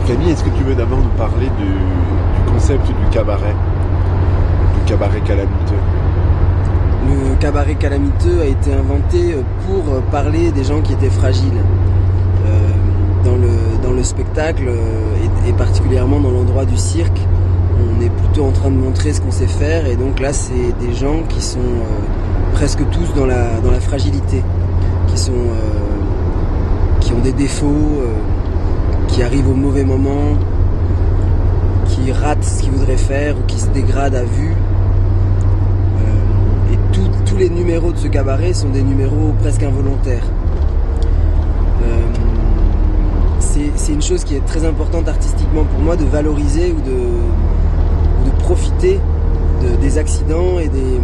Camille, est-ce que tu veux d'abord nous parler du concept du cabaret calamiteux? Le cabaret calamiteux a été inventé pour parler des gens qui étaient fragiles. Dans le spectacle et particulièrement dans l'endroit du cirque, on est plutôt en train de montrer ce qu'on sait faire, et donc là c'est des gens qui sont presque tous dans la fragilité, qui ont des défauts, qui arrivent au mauvais moment, qui ratent ce qu'ils voudraient faire ou qui se dégradent à vue. Et tous les numéros de ce cabaret sont des numéros presque involontaires. C'est une chose qui est très importante artistiquement pour moi, de valoriser ou de profiter des accidents et des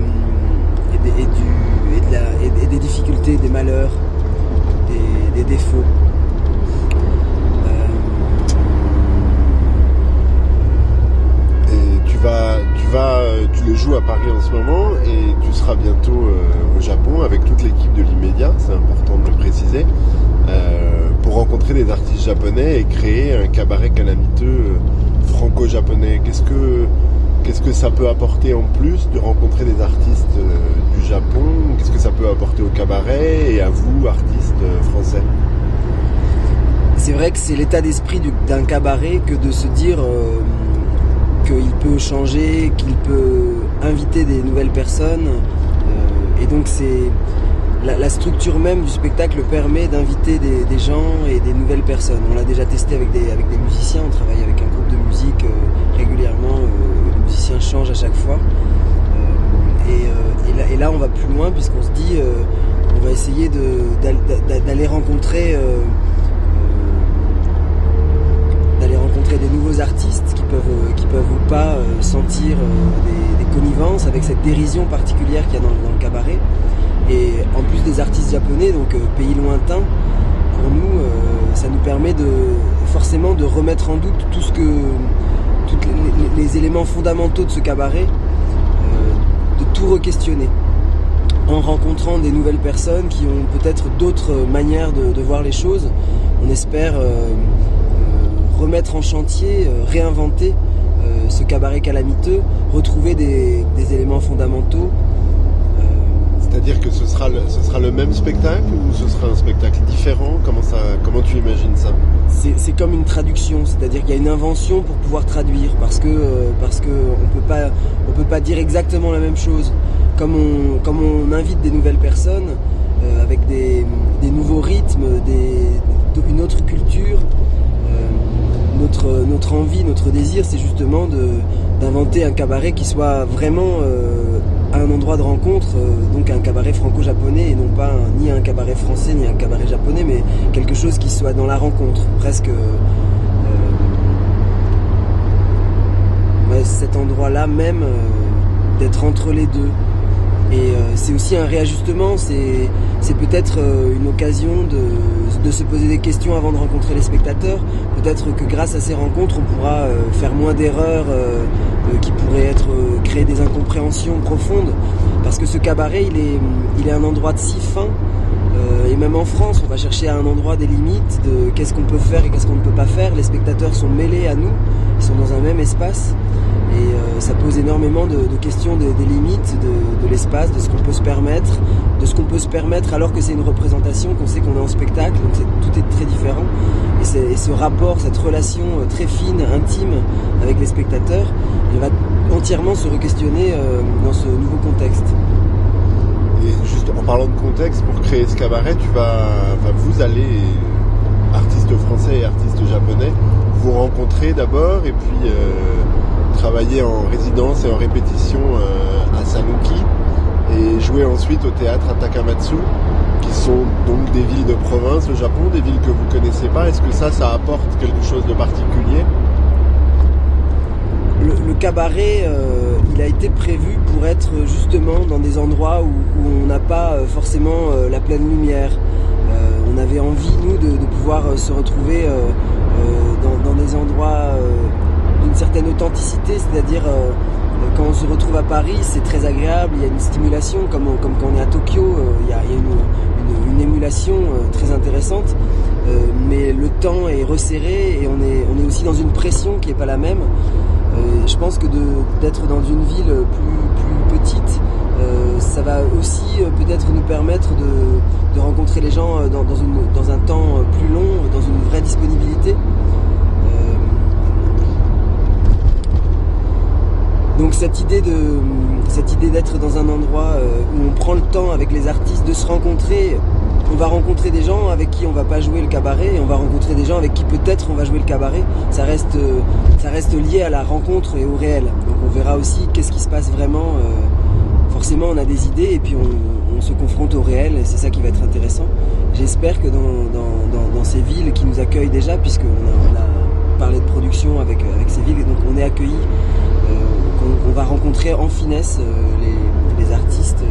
difficultés, des malheurs, des défauts. Tu le joues à Paris en ce moment et tu seras bientôt au Japon avec toute l'équipe de l'Immédiat, c'est important de le préciser, pour rencontrer des artistes japonais et créer un cabaret calamiteux franco-japonais. Qu'est-ce que ça peut apporter en plus de rencontrer des artistes du Japon? Qu'est-ce que ça peut apporter au cabaret et à vous, artistes français? C'est vrai que c'est l'état d'esprit d'un cabaret que de se dire qu'il peut changer, qu'il peut inviter des nouvelles personnes. Et donc la structure même du spectacle permet d'inviter des gens et des nouvelles personnes. On l'a déjà testé avec des musiciens, on travaille avec un groupe de musique régulièrement, les musiciens changent à chaque fois. Et là on va plus loin, puisqu'on se dit on va essayer d'aller rencontrer des nouveaux artistes qui peuvent ou pas sentir des connivences avec cette dérision particulière qu'il y a dans le cabaret. Et en plus des artistes japonais, donc pays lointain, pour nous, ça nous permet forcément de remettre en doute tous les éléments fondamentaux de ce cabaret, de tout re-questionner, en rencontrant des nouvelles personnes qui ont peut-être d'autres manières de voir les choses. On espère remettre en chantier, réinventer ce cabaret calamiteux, retrouver des éléments fondamentaux. C'est-à-dire que ce sera le même spectacle ou ce sera un spectacle différent? Comment tu imagines ça? C'est comme une traduction, c'est-à-dire qu'il y a une invention pour pouvoir traduire, parce que on peut pas dire exactement la même chose. Comme on invite des nouvelles personnes avec des nouveaux rythmes, une autre culture. Notre envie, notre désir, c'est justement d'inventer un cabaret qui soit vraiment un endroit de rencontre, donc un cabaret franco-japonais et non pas ni un cabaret français ni un cabaret japonais, mais quelque chose qui soit dans la rencontre, presque cet endroit-là même, d'être entre les deux. Et c'est aussi un réajustement, c'est peut-être une occasion de se poser des questions avant de rencontrer les spectateurs. Peut-être que grâce à ces rencontres, on pourra faire moins d'erreurs qui pourraient créer des incompréhensions profondes. Parce que ce cabaret, il est un endroit de si fin. Et même en France, on va chercher à un endroit des limites de qu'est-ce qu'on peut faire et qu'est-ce qu'on ne peut pas faire. Les spectateurs sont mêlés à nous, ils sont dans un même espace. Et ça pose énormément de questions des limites de l'espace, de ce qu'on peut se permettre, alors que c'est une représentation, qu'on sait qu'on est en spectacle, donc tout est très différent. Et ce rapport, cette relation très fine, intime avec les spectateurs, elle va entièrement se re-questionner dans ce nouveau contexte. Et juste en parlant de contexte, pour créer ce cabaret, vous allez, artistes français et artistes japonais, vous rencontrer d'abord et puis travailler en résidence et en répétition à Sanuki et jouer ensuite au théâtre à Takamatsu, qui sont donc des villes de province au Japon, des villes que vous connaissez pas. Est-ce que ça apporte quelque chose de particulier? Le cabaret, il a été prévu pour être justement dans des endroits où on n'a pas forcément la pleine lumière. On avait envie, nous, de pouvoir se retrouver dans des endroits d'une certaine authenticité, c'est-à-dire quand on se retrouve à Paris, c'est très agréable, il y a une stimulation, comme quand on est à Tokyo, il y a une émulation très intéressante. mais le temps est resserré et on est aussi dans une pression qui n'est pas la même. Je pense que d'être dans une ville plus petite, ça va aussi peut-être nous permettre de rencontrer les gens dans un temps plus long, dans une vraie disponibilité. Donc cette idée d'être dans un endroit où on prend le temps avec les artistes de se rencontrer, on va rencontrer des gens avec qui on va pas jouer le cabaret et on va rencontrer des gens avec qui peut-être on va jouer le cabaret. Ça reste lié à la rencontre et au réel. Donc on verra aussi qu'est-ce qui se passe vraiment. Forcément on a des idées et puis on se confronte au réel et c'est ça qui va être intéressant. J'espère que dans ces villes qui nous accueillent déjà, puisqu'on a parlé de production avec ces villes, et donc on est accueillis, on va rencontrer en finesse les artistes